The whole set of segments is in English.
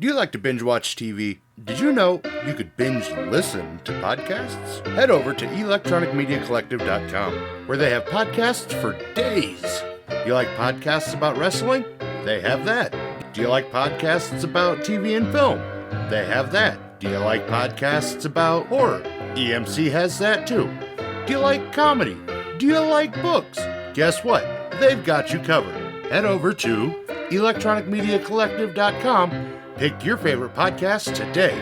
Do you like to binge watch TV? Did you know you could binge listen to podcasts? Head over to electronicmediacollective.com, where they have podcasts for days. You like podcasts about wrestling? They have that. Do you like podcasts about TV and film? They have that. Do you like podcasts about horror? EMC has that too. Do you like comedy? Do you like books? Guess what? They've got you covered. Head over to electronicmediacollective.com. Pick your favorite podcast today.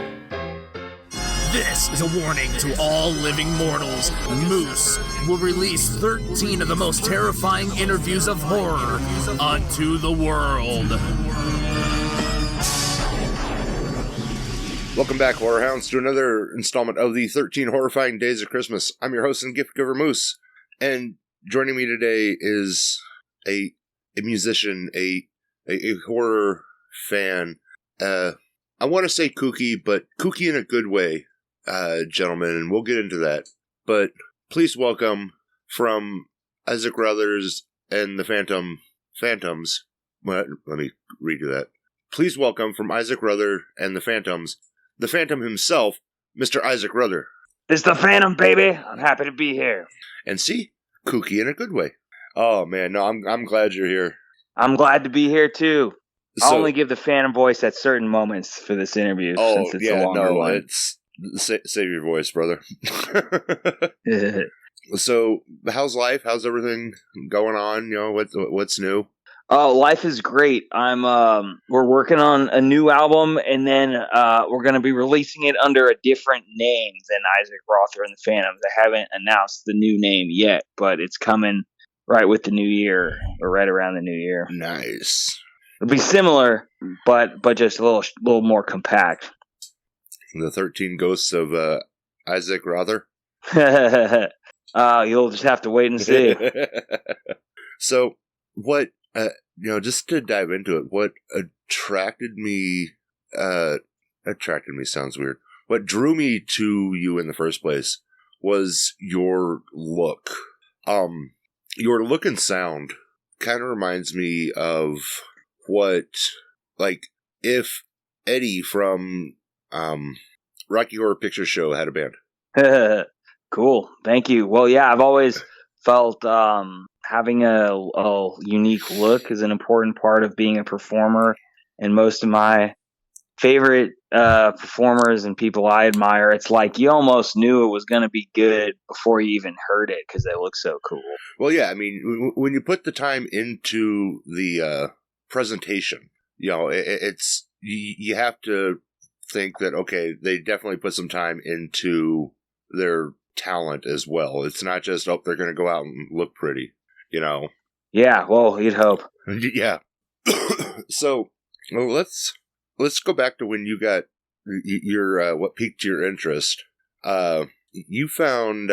This is a warning to all living mortals. Moose will release 13 of the most terrifying interviews of horror unto the world. Welcome back, Horror Hounds, to another installment of the 13 Horrifying Days of Christmas. I'm your host and gift giver, Moose, and joining me today is a musician, a horror fan. I want to say kooky, but kooky in a good way, gentlemen, and we'll get into that. But please welcome from Isaac Rothers and the Phantoms. Let me read you that. Please welcome from Isaac Rother and the Phantom himself, Mr. Isaac Rother. It's the Phantom, baby. I'm happy to be here. And see, kooky in a good way. Oh man, no, I'm glad you're here. I'm glad to be here too. So, I'll only give the Phantom voice at certain moments for this interview. Since it's a longer one. It's save your voice, brother. So, how's life? How's everything going on? You know, what's new? Oh, life is great. We're working on a new album, and then we're going to be releasing it under a different name than Isaac Rother and the Phantoms. I haven't announced the new name yet, but it's coming right with the new year, or right around the new year. Nice. It'll be similar, but just a little more compact. The 13 Ghosts of Isaac Rother. You'll just have to wait and see. So, what? Just to dive into it, what attracted me sounds weird. What drew me to you in the first place was your look. Your look and sound kind of reminds me of what, like, if Eddie from Rocky Horror Picture Show had a band. Cool. Thank you. Well, yeah, I've always felt having a unique look is an important part of being a performer, and most of my favorite performers and people I admire, it's like you almost knew it was going to be good before you even heard it because they look so cool. Well, yeah, I mean, when you put the time into the presentation, you know, it's you have to think that, okay, they definitely put some time into their talent as well. It's not just, oh, they're going to go out and look pretty, you know. Yeah, well, you'd hope. Yeah. So, well, let's go back to when you got your what piqued your interest. You found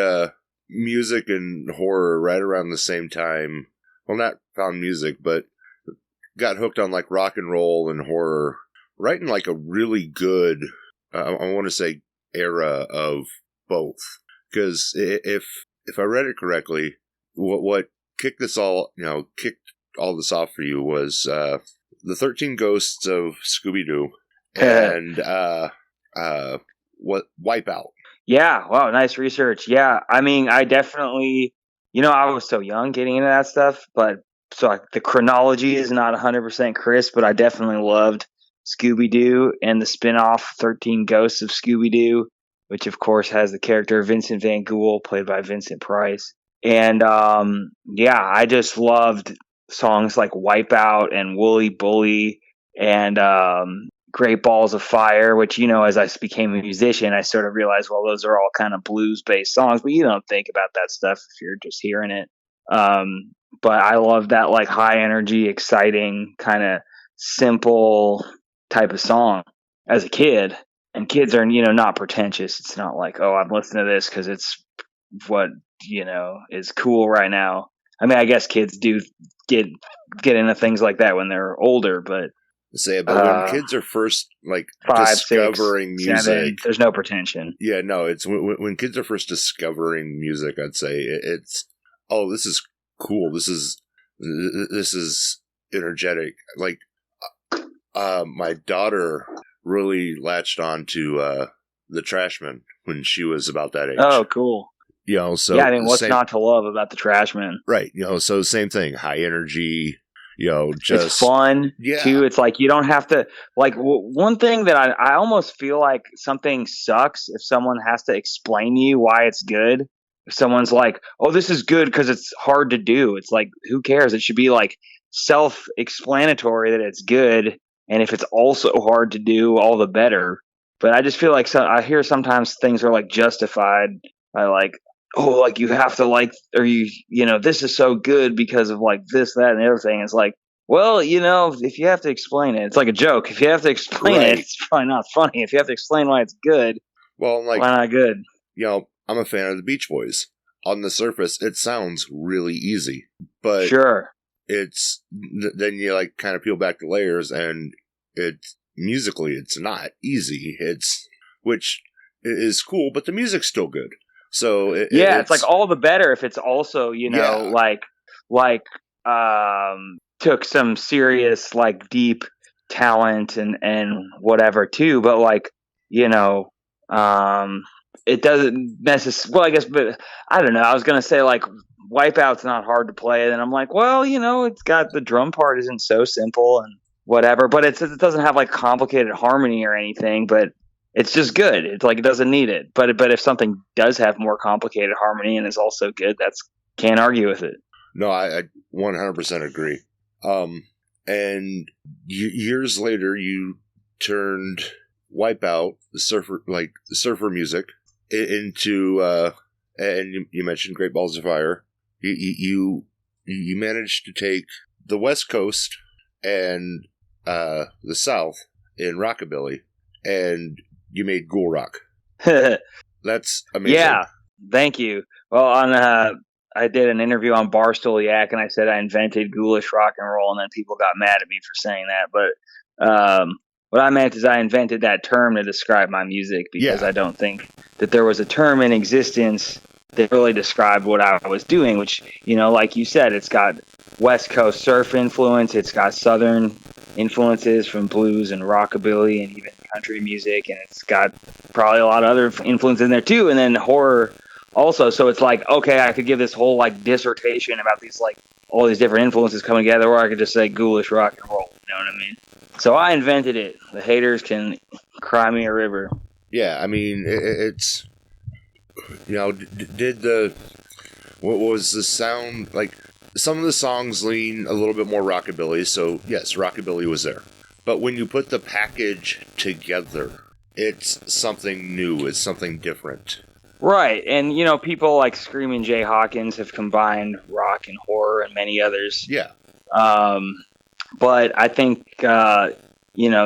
music and horror right around the same time. Well, not found music, but got hooked on like rock and roll and horror right in like a really good, I want to say, era of both. Because if I read it correctly, what kicked all this off for you was the 13 Ghosts of Scooby-Doo and Wipeout. Yeah, wow, nice research. Yeah, I mean, I definitely, I was so young getting into that stuff, but so the chronology is not 100% crisp, but I definitely loved Scooby-Doo and the spin-off 13 Ghosts of Scooby-Doo, which of course has the character Vincent Van Ghoul, played by Vincent Price. And I just loved songs like Wipeout and Wooly Bully and Great Balls of Fire, which, as I became a musician, I sort of realized, well, those are all kind of blues-based songs, but you don't think about that stuff if you're just hearing it. But I love that like high-energy, exciting, kind of simple type of song as a kid. And kids are, not pretentious. It's not like, oh, I'm listening to this because it's what, is cool right now. I mean, I guess kids do get into things like that when they're older, but when kids are first like 5, discovering 6, music, 7, there's no pretension. Yeah, no, it's when kids are first discovering music. I'd say it's, oh, this is cool. This is energetic. Like, my daughter really latched on to the Trashmen when she was about that age. Oh, cool. So yeah, I mean, what's not to love about the Trashmen? Right. So same thing, high energy, just it's fun too. It's like you don't have to one thing that I almost feel like something sucks if someone has to explain to you why it's good. If someone's like, oh, this is good because it's hard to do. It's like, who cares? It should be like self-explanatory that it's good. And if it's also hard to do, all the better. But I just feel like I hear sometimes things are like justified by like, oh, like you have to like, or this is so good because of like this, that, and the other thing. It's like, well, if you have to explain it, it's like a joke. If you have to explain it, it's probably not funny. If you have to explain why it's good, well, like, why not good? I'm a fan of the Beach Boys. On the surface, it sounds really easy, but sure, it's then you like kind of peel back the layers, and it's musically, it's not easy. Which is cool, but the music's still good. So it's like all the better if it's also took some serious like deep talent and whatever too, but like it doesn't necessarily. Well, I guess, but I don't know. I was gonna say like Wipeout's not hard to play, and then I'm like, well, it's got the drum part isn't so simple and whatever, but it doesn't have like complicated harmony or anything, but it's just good. It's like it doesn't need it. But if something does have more complicated harmony and is also good, can't argue with it. No, I 100% agree. And years later, you turned Wipeout, the surfer music, into and you mentioned Great Balls of Fire. You managed to take the West Coast and the South in rockabilly, and you made Ghoul Rock. That's amazing. Yeah, thank you. Well, I did an interview on Barstool Yak, and I said I invented ghoulish rock and roll, and then people got mad at me for saying that. But what I meant is I invented that term to describe my music because I don't think that there was a term in existence that really described what I was doing, which, like you said, it's got West Coast surf influence, it's got Southern influences from blues and rockabilly and even country music, and it's got probably a lot of other influence in there too, and then horror also. So it's like, okay, I could give this whole like dissertation about these like all these different influences coming together, or I could just say ghoulish rock and roll. You know what I mean? So I invented it. The haters can cry me a river. Yeah, I mean, it's what was the sound like? Some of the songs lean a little bit more rockabilly, so yes, rockabilly was there. But when you put the package together, it's something new, it's something different. Right, and people like Screaming Jay Hawkins have combined rock and horror and many others. Yeah. But I think, the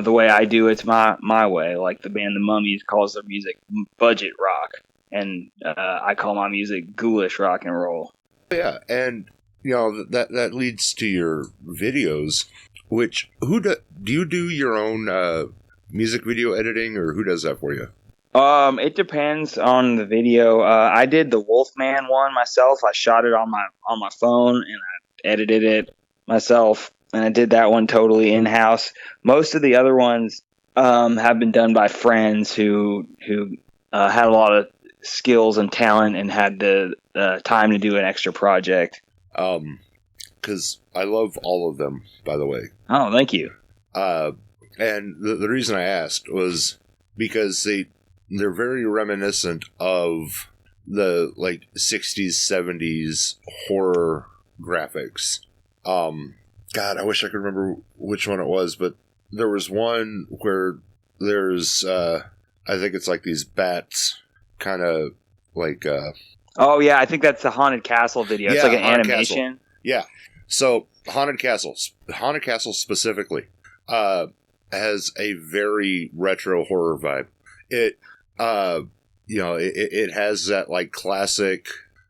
way I do it's my way. Like the band The Mummies calls their music budget rock, and I call my music ghoulish rock and roll. Yeah, and that leads to your videos. Which do you do your own music video editing, or who does that for you? It depends on the video. I did the Wolfman one myself. I shot it on my phone and I edited it myself, and I did that one totally in house. Most of the other ones have been done by friends who had a lot of skills and talent and had the time to do an extra project. Because I love all of them, by the way. Oh, thank you. And the reason I asked was because they're very reminiscent of the like 60s, 70s horror graphics. God, I wish I could remember which one it was, but there was one where there's I think it's like these bats kind of like oh yeah, I think that's the Haunted Castle video. It's like an animation. Castle. Yeah. So Haunted Castle specifically has a very retro horror vibe. It it has that like classic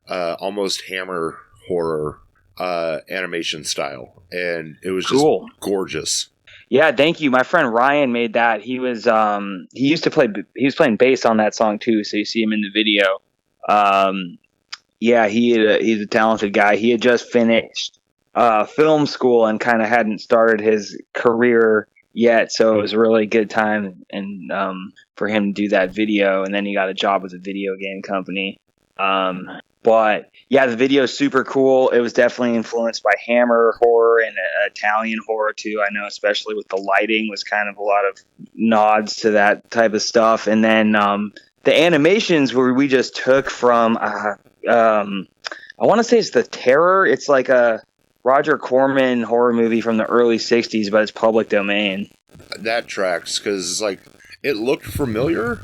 almost Hammer horror animation style, and it was just cool. Gorgeous. Yeah, thank you. My friend Ryan made that. He was he was playing bass on that song too, so you see him in the video. Yeah, he's a talented guy. He had just finished film school and kind of hadn't started his career yet, so it was a really good time and for him to do that video, and then he got a job with a video game company. But yeah, the video is super cool. It was definitely influenced by Hammer horror and Italian horror too. I know, especially with the lighting, was kind of a lot of nods to that type of stuff. And then the animations where we just took from, I want to say it's The Terror. It's like a Roger Corman horror movie from the early '60s, but it's public domain. That tracks, because like it looked familiar,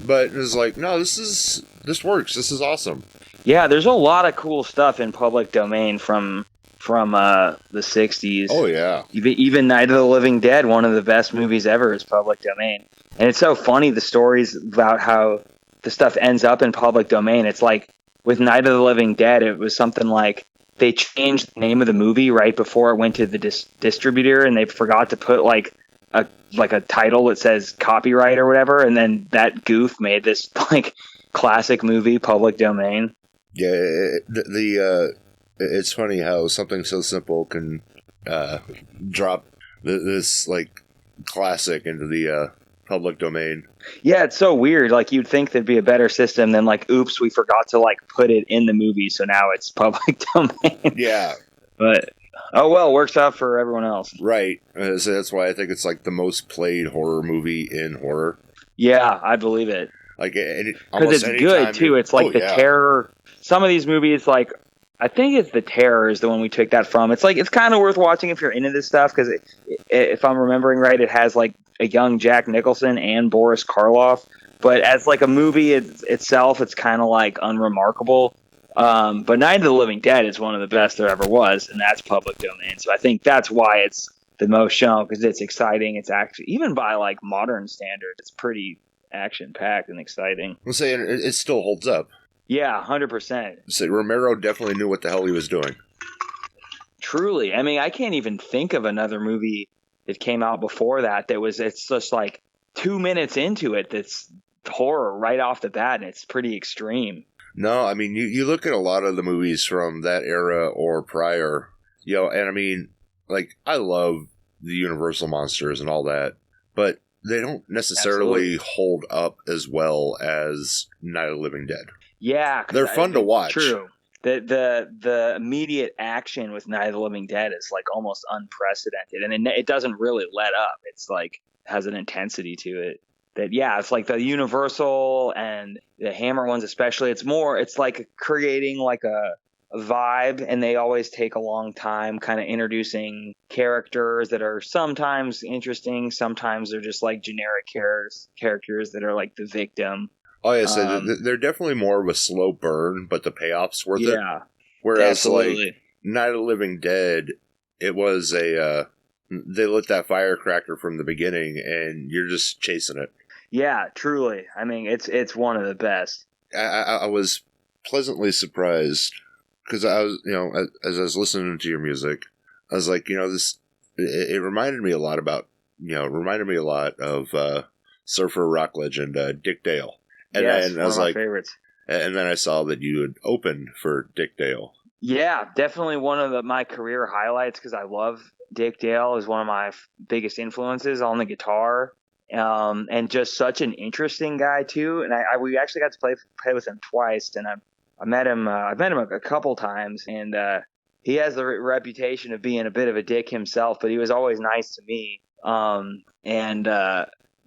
but it was like, no, this works. This is awesome. Yeah, there's a lot of cool stuff in public domain from the '60s. Oh yeah, even Night of the Living Dead, one of the best movies ever, is public domain. And it's so funny, the stories about how the stuff ends up in public domain. It's like with Night of the Living Dead, it was something like they changed the name of the movie right before it went to the distributor, and they forgot to put like a title that says copyright or whatever, and then that goof made this like classic movie public domain. Yeah, it's funny how something so simple can drop this like classic into the public domain. Yeah, it's so weird. Like, you'd think there'd be a better system than like, oops, we forgot to like put it in the movie, so now it's public domain. Yeah, but oh well, works out for everyone else. Right. So that's why I think it's like the most played horror movie in horror. Yeah, I believe it. Like, because it's good too. It's like Terror. Some of these movies, like, I think it's The Terror is the one we took that from. It's like, it's kind of worth watching if you're into this stuff, because if I'm remembering right, it has like a young Jack Nicholson and Boris Karloff. But as like a movie itself, it's kind of like unremarkable. But Night of the Living Dead is one of the best there ever was, and that's public domain. So I think that's why it's the most shown, because it's exciting. It's actually, even by like modern standards, it's pretty action packed and exciting. I'm saying it still holds up. Yeah, 100%. So Romero definitely knew what the hell he was doing. Truly. I mean, I can't even think of another movie that came out before that it's just like 2 minutes into it that's horror right off the bat, and it's pretty extreme. No, I mean, you look at a lot of the movies from that era or prior, and I mean, like, I love the Universal monsters and all that, but they don't necessarily hold up as well as Night of the Living Dead. Yeah. They're fun to watch. True. The immediate action with Night of the Living Dead is like almost unprecedented, and it doesn't really let up. It's like has an intensity to it that, yeah, it's like the Universal and the Hammer ones especially. It's like creating like a vibe, and they always take a long time kind of introducing characters that are sometimes interesting, sometimes they're just like generic characters that are like the victim. Oh yeah, so they're definitely more of a slow burn, but the payoff's worth it. Yeah, whereas absolutely. Like Night of the Living Dead, it was they lit that firecracker from the beginning, and you're just chasing it. Yeah, truly. I mean, it's one of the best. I was pleasantly surprised, because I was, as I was listening to your music, I was like, this, it reminded me a lot of surfer rock legend Dick Dale. And yes, then I was one of like, my favorites. And then I saw that you had opened for Dick Dale. Yeah, definitely one of my career highlights, because I love Dick Dale. Is one of my biggest influences on the guitar, and just such an interesting guy too. And we actually got to play with him twice, and I met him. I've met him a couple times, and he has the reputation of being a bit of a dick himself, but he was always nice to me.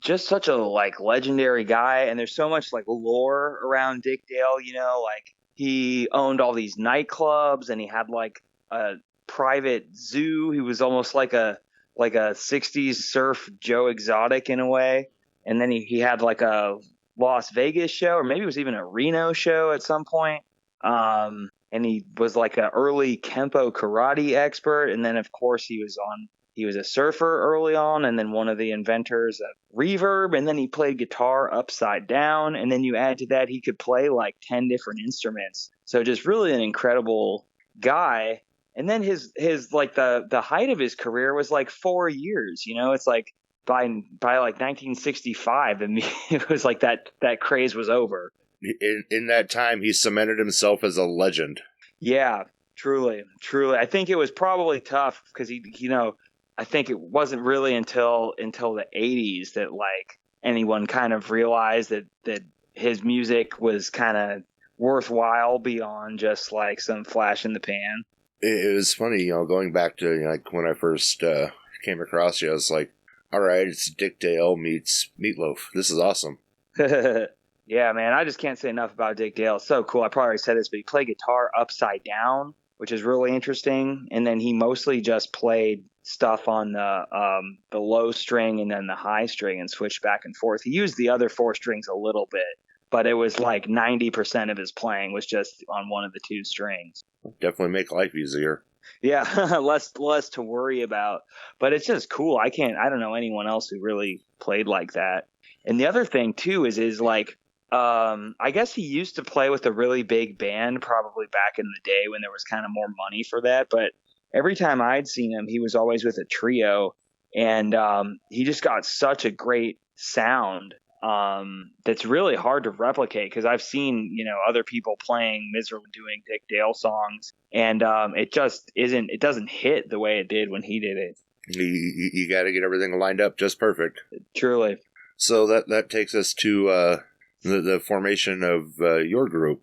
Just such a like legendary guy, and there's so much like lore around Dick Dale. Like he owned all these nightclubs, and he had like a private zoo. He was almost like a 60s surf Joe Exotic in a way. And then he had like a Las Vegas show, or maybe it was even a Reno show at some point. And he was like an early Kempo karate expert. And then of course he was a surfer early on, and then one of the inventors of reverb, and then he played guitar upside down, and then you add to that he could play like 10 different instruments. So just really an incredible guy. And then his like the height of his career was like 4 years. It's like by like 1965, it was like that craze was over. In that time, he cemented himself as a legend. Yeah, truly. I think it was probably tough, because he I think it wasn't really until the 80s that like anyone kind of realized that his music was kind of worthwhile beyond just like some flash in the pan. It was funny, going back to like when I first came across you, I was like, all right, it's Dick Dale meets Meatloaf. This is awesome. Yeah, man, I just can't say enough about Dick Dale. It's so cool. I probably already said this, but he played guitar upside down, which is really interesting. And then he mostly just played stuff on the low string and then the high string and switched back and forth. He used the other four strings a little bit, but it was like 90% of his playing was just on one of the two strings. Definitely make life easier. Yeah, less to worry about. But it's just cool. I don't know anyone else who really played like that. And the other thing too is like I guess he used to play with a really big band probably back in the day when there was kind of more money for that. But every time I'd seen him, he was always with a trio, and he just got such a great sound that's really hard to replicate, because I've seen other people playing miserably doing Dick Dale songs, and it just isn't. It doesn't hit the way it did when he did it. You got to get everything lined up just perfect. Truly. So that takes us to the formation of your group.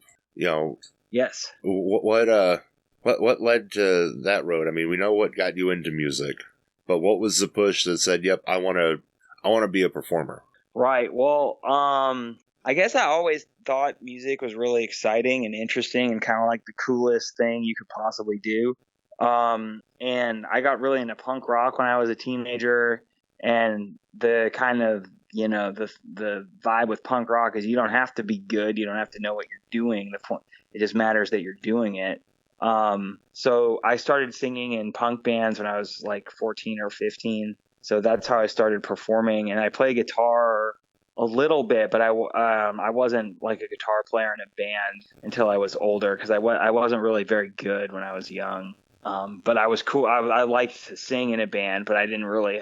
Yes. What led to that road? I mean, we know what got you into music, but what was the push that said, "Yep, I want to be a performer"? Right. Well, I guess I always thought music was really exciting and interesting and kind of like the coolest thing you could possibly do. And I got really into punk rock when I was a teenager, and the kind of the vibe with punk rock is you don't have to be good, you don't have to know what you're doing. It just matters that you're doing it. So I started singing in punk bands when I was like 14 or 15. So that's how I started performing, and I play guitar a little bit, but I wasn't like a guitar player in a band until I was older, because I wasn't really very good when I was young. But I was cool. I liked to sing in a band, but I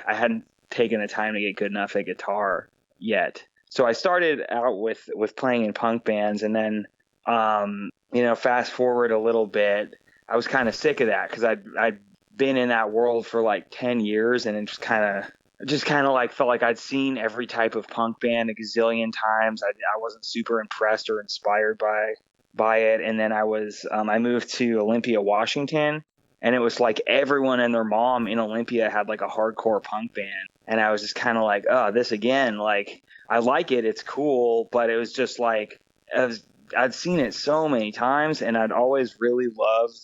hadn't taken the time to get good enough at guitar yet. So I started out with playing in punk bands, and then fast forward a little bit, I was kind of sick of that, because I'd been in that world for like 10 years, and it just kind of like felt like I'd seen every type of punk band a gazillion times. I wasn't super impressed or inspired by it. And then I moved to Olympia, Washington, and it was like everyone and their mom in Olympia had like a hardcore punk band. And I was just kind of like, oh, this again, like I like it. It's cool. But it was just like, I'd seen it so many times, and I'd always really loved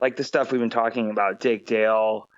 like the stuff we've been talking about, Dick Dale,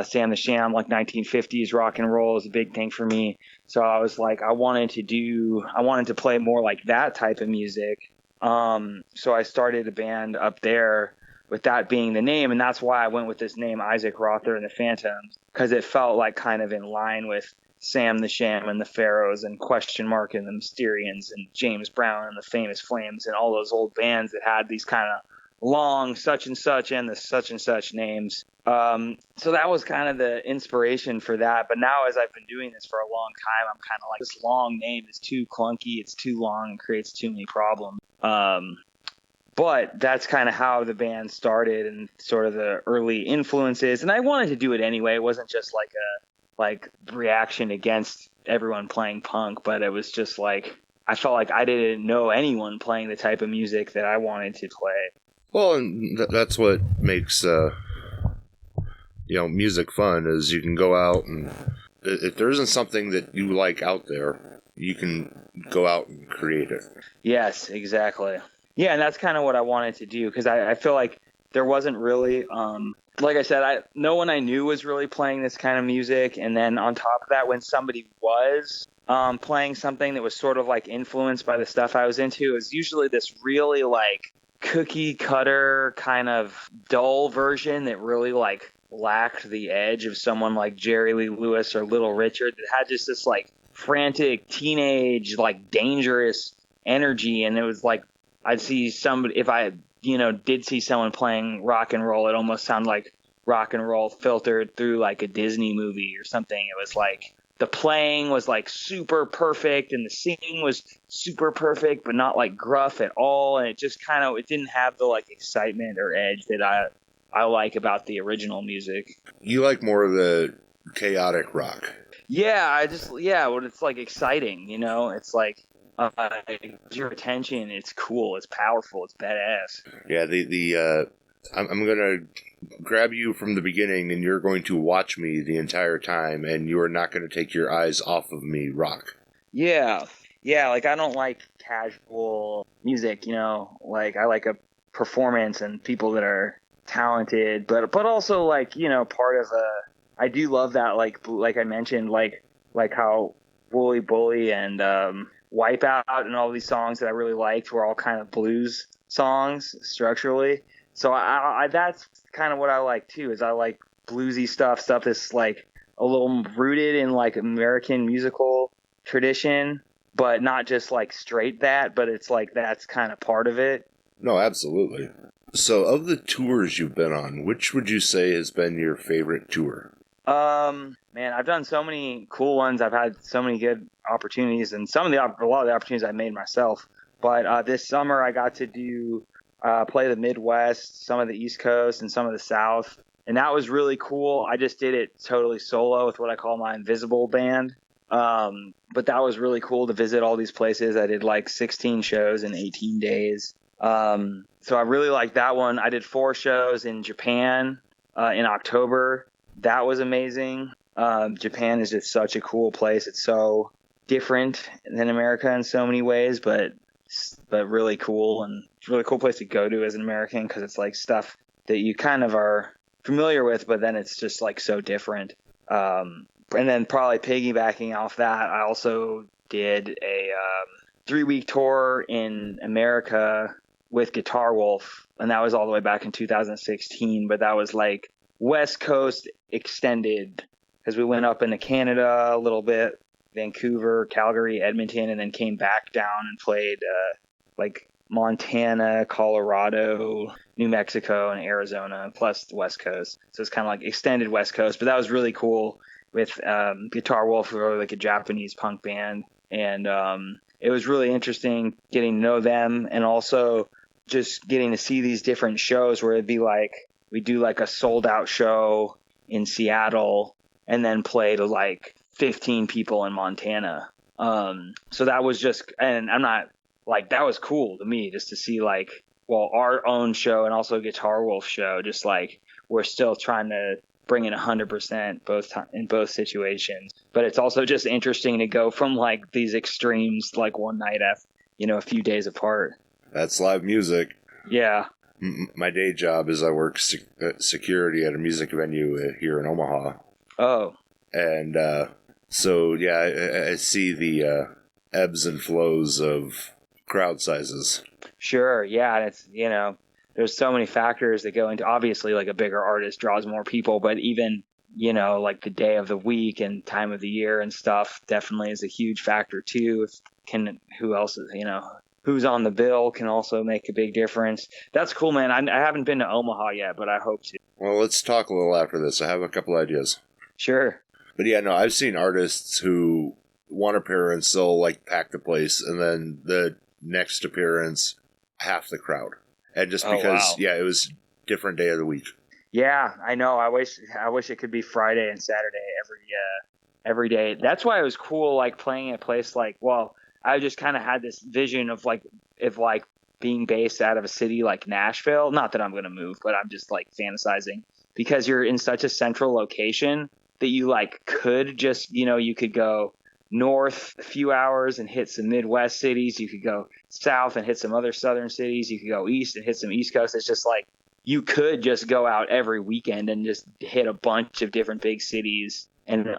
Sam the Sham, like 1950s rock and roll is a big thing for me. So I was like, I wanted to play more like that type of music. So I started a band up there with that being the name. And that's why I went with this name, Isaac Rother and the Phantoms, because it felt like kind of in line with Sam the Sham and the Pharaohs and Question Mark and the Mysterians and James Brown and the Famous Flames and all those old bands that had these kind of long such and such and the such and such names. So that was kind of the inspiration for that. But now, as I've been doing this for a long time, I'm kind of like, this long name is too clunky, it's too long, and creates too many problems. But that's kind of how the band started and sort of the early influences. And I wanted to do it anyway. It wasn't just like a reaction against everyone playing punk, but it was just like I felt like I didn't know anyone playing the type of music that I wanted to play. Well, and that's what makes music fun, is you can go out, and if there isn't something that you like out there, you can go out and create it. Yes, exactly. Yeah, and that's kind of what I wanted to do, because I feel like there wasn't really, like I said, no one I knew was really playing this kind of music. And then on top of that, when somebody was playing something that was sort of like influenced by the stuff I was into, it was usually this really like cookie cutter kind of dull version that really like lacked the edge of someone like Jerry Lee Lewis or Little Richard, that had just this like frantic teenage, like dangerous energy. And it was like, I'd see somebody, if I, did see someone playing rock and roll, it almost sounded like rock and roll filtered through like a Disney movie or something. It was like the playing was like super perfect and the singing was super perfect, but not like gruff at all. And it just it didn't have the like excitement or edge that I like about the original music. You like more of the chaotic rock. Yeah, when it's like exciting, it's like your attention. It's cool. It's powerful. It's badass. Yeah, I'm gonna grab you from the beginning, and you're going to watch me the entire time, and you are not going to take your eyes off of me. Rock. Yeah, like I don't like casual music. Like I like a performance and people that are talented, but also like part of I do love that like I mentioned like how Wooly Bully and Wipeout and all these songs that I really liked were all kind of blues songs structurally. So I that's kind of what I like too, is I like bluesy stuff that's like a little rooted in like American musical tradition, but not just like straight that, but it's like that's kind of part of it. No, absolutely. So, of the tours you've been on, which would you say has been your favorite tour? Man, I've done so many cool ones. I've had so many good opportunities, and a lot of the opportunities I made myself. But this summer I got to do play the Midwest, some of the East Coast, and some of the South, and that was really cool. I just did it totally solo with what I call my invisible band. But that was really cool to visit all these places. I did like 16 shows in 18 days. So I really liked that one. I did 4 shows in Japan in October. That was amazing. Japan is just such a cool place. It's so different than America in so many ways, but really cool, and it's a really cool place to go to as an American, because it's like stuff that you kind of are familiar with, but then it's just like so different. And then probably piggybacking off that, I also did a 3-week tour in America with Guitar Wolf, and that was all the way back in 2016, but that was like West Coast extended, because we went up into Canada a little bit, Vancouver, Calgary, Edmonton, and then came back down and played like Montana, Colorado, New Mexico, and Arizona, plus the West Coast. So it's kind of like extended West Coast, but that was really cool with Guitar Wolf, who are like a Japanese punk band, and it was really interesting getting to know them, and also just getting to see these different shows where it'd be like we do like a sold out show in Seattle and then play to like 15 people in Montana. So that was just, and I'm not like, that was cool to me just to see like, well, our own show and also Guitar Wolf show, just like we're still trying to bring in 100% in both situations. But it's also just interesting to go from like these extremes, like one night after, a few days apart. That's live music. Yeah. My day job is I work security at a music venue here in Omaha. Oh. And so, yeah, I see the ebbs and flows of crowd sizes. Sure, yeah. And it's, there's so many factors that go into, obviously, like a bigger artist draws more people, but even, like the day of the week and time of the year and stuff definitely is a huge factor too. Who else is, who's on the bill can also make a big difference. That's cool, man. I haven't been to Omaha yet, but I hope to. Well, let's talk a little after this. I have a couple ideas. Sure. But yeah, no, I've seen artists who one appearance, they'll like pack the place, and then the next appearance, half the crowd. And just because, it was different day of the week. Yeah, I know. I wish it could be Friday and Saturday every day. That's why it was cool, like playing at a place like, I just kind of had this vision of being based out of a city like Nashville. Not that I'm going to move, but I'm just like fantasizing, because you're in such a central location that you like could just, you could go north a few hours and hit some Midwest cities. You could go south and hit some other southern cities. You could go east and hit some East Coast. It's just like you could just go out every weekend and just hit a bunch of different big cities, and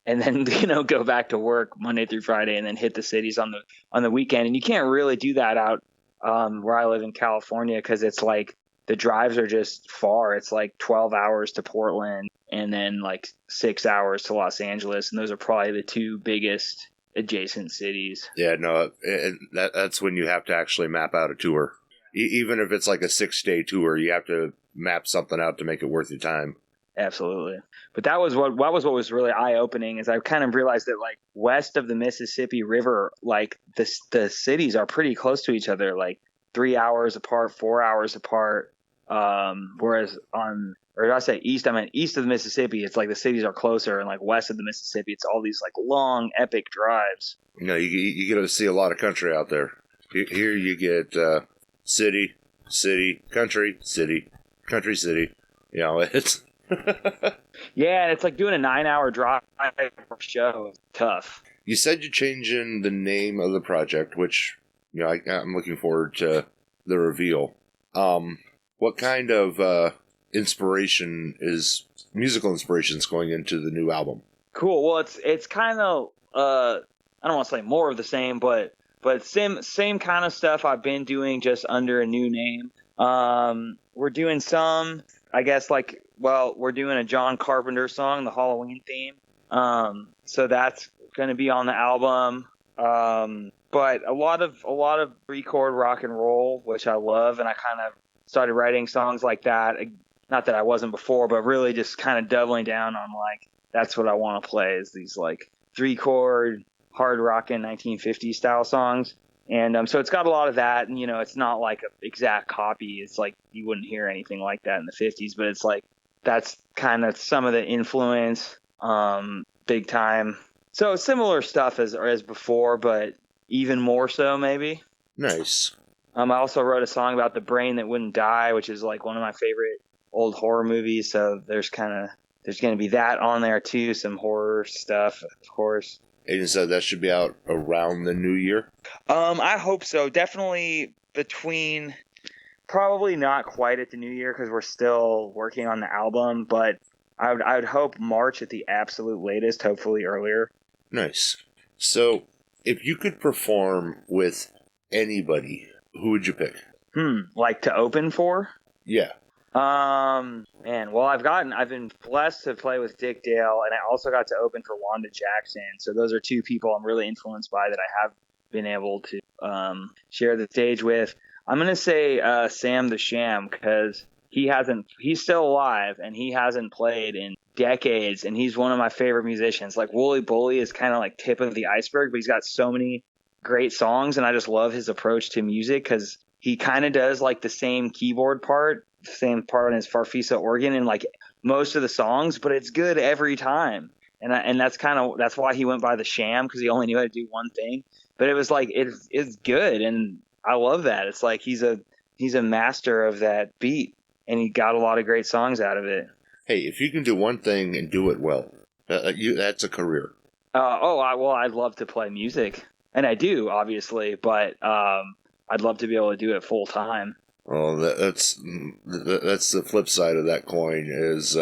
then go back to work Monday through Friday and then hit the cities on the weekend. And you can't really do that out where I live in California, because it's like the drives are just far. It's like 12 hours to Portland and then like 6 hours to Los Angeles, and those are probably the 2 biggest adjacent cities. Yeah, no, that's when you have to actually map out a tour. Even if it's like a 6-day tour, you have to map something out to make it worth your time. Absolutely. But that was what was really eye-opening, is I kind of realized that like west of the Mississippi River, like the cities are pretty close to each other, like 3 hours apart, 4 hours apart. Whereas or did I say east? I meant east of the Mississippi. It's like the cities are closer, and like west of the Mississippi, it's all these like long, epic drives. You get to see a lot of country out there. Here you get city, country, city. It's Yeah, and it's like doing a 9-hour drive for a show. It's tough. You said you're changing the name of the project, which I'm looking forward to the reveal. What kind of musical inspiration is going into the new album? Cool. Well, it's kind of I don't want to say more of the same, but same kind of stuff I've been doing, just under a new name. We're doing some, I guess, we're doing a John Carpenter song, the Halloween theme. So that's going to be on the album. But a lot of 3-chord rock and roll, which I love, and I kind of started writing songs like that. Not that I wasn't before, but really just kind of doubling down on like that's what I want to play, is these like 3-chord hard rockin' 1950s style songs. And so it's got a lot of that, and it's not like an exact copy. It's like you wouldn't hear anything like that in the 50s, but it's like that's kind of some of the influence, big time. So similar stuff as before, but even more so maybe. Nice. I also wrote a song about the brain that wouldn't die, which is like one of my favorite old horror movies. So there's going to be that on there too, some horror stuff, of course. And so that should be out around the new year? I hope so. Definitely between, probably not quite at the new year because we're still working on the album, but I would hope March at the absolute latest, hopefully earlier. Nice. So if you could perform with anybody, who would you pick? Like to open for? Yeah. Man, well, I've been blessed to play with Dick Dale, and I also got to open for Wanda Jackson. So those are two people I'm really influenced by that I have been able to share the stage with. I'm going to say Sam the Sham, because he's still alive and he hasn't played in decades, and he's one of my favorite musicians. Like Wooly Bully is kind of like tip of the iceberg, but he's got so many great songs, and I just love his approach to music because he kind of does like the same keyboard part, same part on his Farfisa organ in like most of the songs, but it's good every time. And that's why he went by the Sham, because he only knew how to do one thing. But it was like it's good, and I love that. It's like he's a master of that beat, and he got a lot of great songs out of it. Hey, if you can do one thing and do it well, that's a career. I'd love to play music, and I do, obviously, but I'd love to be able to do it full time. Well, that's the flip side of that coin. Is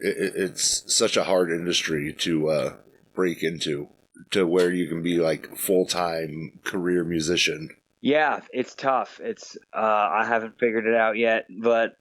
it's such a hard industry to break into, to where you can be like full-time career musician. Yeah, it's tough. It's I haven't figured it out yet, but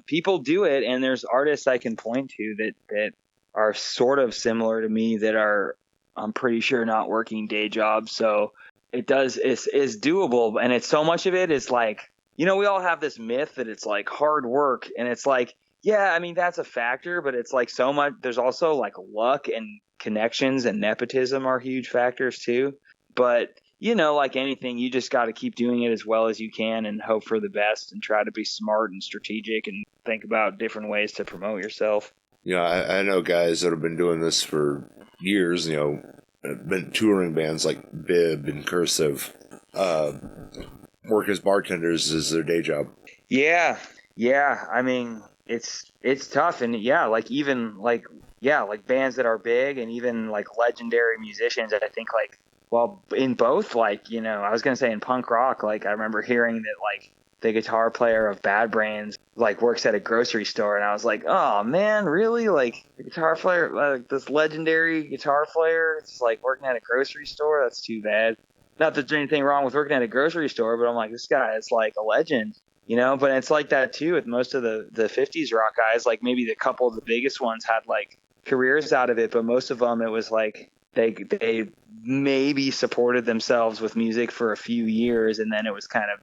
people do it, and there's artists I can point to that are sort of similar to me that are, I'm pretty sure, not working day jobs. So it's doable, and it's so much of it is like, we all have this myth that it's like hard work, and it's like, yeah, I mean, that's a factor, but it's like so much. There's also like luck and connections and nepotism are huge factors too. But like anything, you just got to keep doing it as well as you can and hope for the best and try to be smart and strategic and think about different ways to promote yourself. I know guys that have been doing this for years, been touring bands like Bib and Cursive, work as bartenders as their day job. Yeah. I mean, it's tough, and like even like bands that are big and even like legendary musicians. I think like, well, in both, like, I was gonna say in punk rock, like I remember hearing that like the guitar player of Bad Brains like works at a grocery store, and I was like, oh man, really? Like the guitar player, like this legendary guitar player, it's like working at a grocery store? That's too bad. Not that there's anything wrong with working at a grocery store, but I'm like, this guy is like a legend, but it's like that too with most of the 50s rock guys. Like maybe the couple of the biggest ones had like careers out of it, but most of them, it was like they maybe supported themselves with music for a few years, and then it was kind of,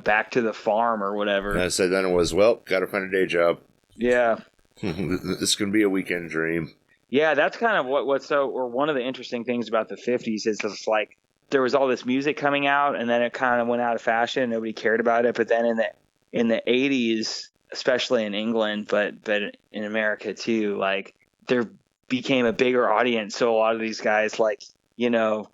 back to the farm or whatever. And I said then it was, well, got to find a day job. Yeah. This can be a weekend dream. Yeah, that's kind of one of the interesting things about the 50s is it's like there was all this music coming out, and then it kind of went out of fashion. Nobody cared about it. But then in the 80s, especially in England, but in America too, like there became a bigger audience. So a lot of these guys, like, you know,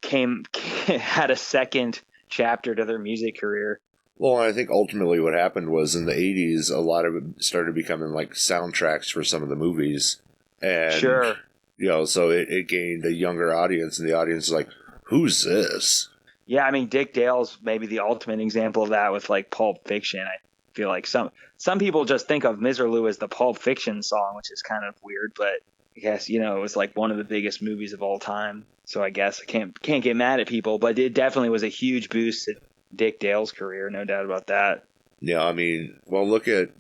had a second chapter to their music career. Well, I think ultimately what happened was in the 80s, a lot of it started becoming like soundtracks for some of the movies. And, Sure. you know, so it gained a younger audience, and the audience is like, who's this? Yeah, I mean, Dick Dale's maybe the ultimate example of that with like Pulp Fiction. I feel like some people just think of Miserlou as the Pulp Fiction song, which is kind of weird, but I guess, you know, it was like one of the biggest movies of all time. So I guess I can't get mad at people, but it definitely was a huge boost to Dick Dale's career, no doubt about that. Yeah, I mean, well, look at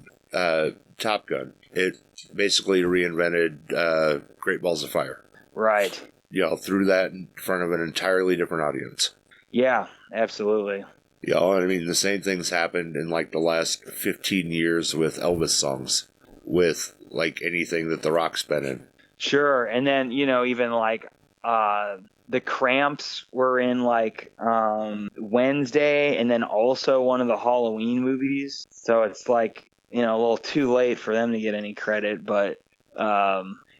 Top Gun. It basically reinvented Great Balls of Fire. Right. You know, threw that in front of an entirely different audience. Yeah, absolutely. You know, I mean, the same things happened in like the last 15 years with Elvis songs, with like anything that The Rock's been in. Sure. And then, you know, even like the Cramps were in like Wednesday, and then also one of the Halloween movies. So it's like, you know, a little too late for them to get any credit, but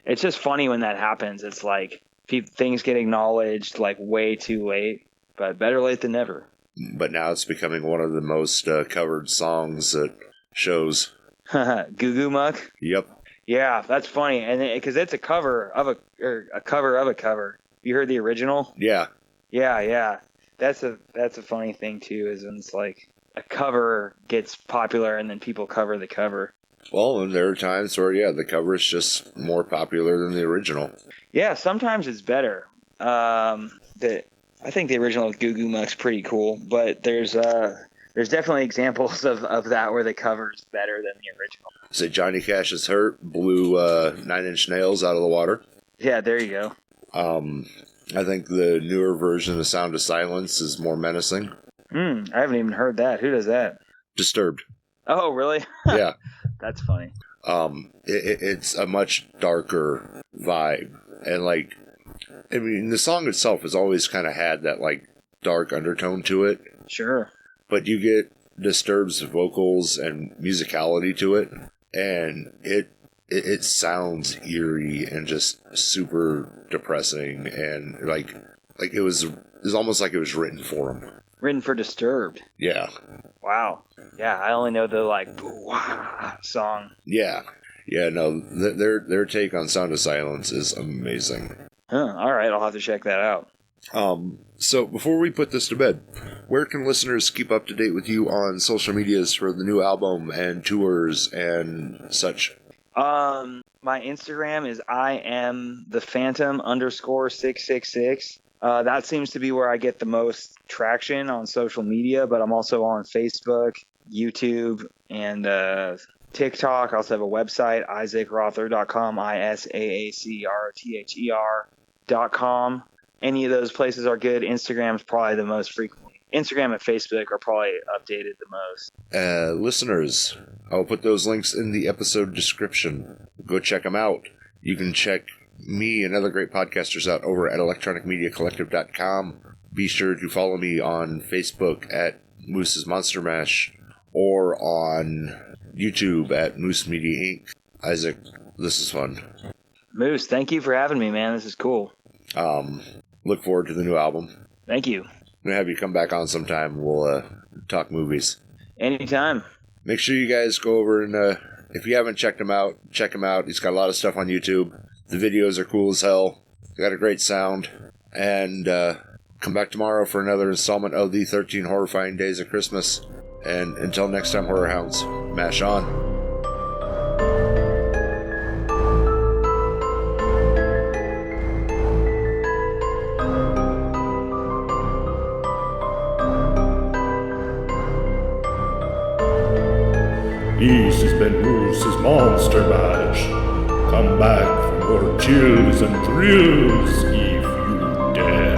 it's just funny when that happens. It's like things get acknowledged like way too late, but better late than never. But now it's becoming one of the most covered songs at shows. Goo Goo Muck? Yep. Yeah, that's funny, and because it's a cover of a cover of a cover. You heard the original? Yeah. Yeah. That's a funny thing too, is when it's like a cover gets popular and then people cover the cover. Well, and there are times where, yeah, the cover is just more popular than the original. Yeah, sometimes it's better. I think the original Goo Goo Muck's pretty cool, but there's definitely examples of that where the cover is better than the original. Say Johnny Cash is Hurt blew 9 Inch Nails out of the water. Yeah, there you go. I think the newer version of Sound of Silence is more menacing. I haven't even heard that. Who does that? Disturbed. Oh, really? Yeah. That's funny. It's a much darker vibe. And, like, I mean, the song itself has always kind of had that, like, dark undertone to it. Sure. But you get Disturbed's vocals and musicality to it, and it sounds eerie and just super depressing, and like it was almost like it was written for him. Written for Disturbed. Yeah. Wow. Yeah, I only know the like boo-wah song. Yeah. Yeah, no, their take on Sound of Silence is amazing. Huh, all right, I'll have to check that out. So before we put this to bed, where can listeners keep up to date with you on social medias for the new album and tours and such? My Instagram is IamThePhantom_666. That seems to be where I get the most traction on social media, but I'm also on Facebook, YouTube, and TikTok. I also have a website, IsaacRother.com, ISAACROTHER.com. Any of those places are good. Instagram is probably the most frequently. Instagram and Facebook are probably updated the most. Listeners, I'll put those links in the episode description. Go check them out. You can check me and other great podcasters out over at electronicmediacollective.com. Be sure to follow me on Facebook at Moose's Monster Mash or on YouTube at Moose Media Inc. Isaac, this is fun. Moose, thank you for having me, man. This is cool. Look forward to the new album. Thank you. I'm going to have you come back on sometime. We'll talk movies. Anytime. Make sure you guys go over and, if you haven't checked him out, check him out. He's got a lot of stuff on YouTube. The videos are cool as hell. Got a great sound. And come back tomorrow for another installment of the 13 Horrifying Days of Christmas. And until next time, Horror Hounds, mash on. This has been Moose's Monster Mash. Come back for more chills and thrills if you dare.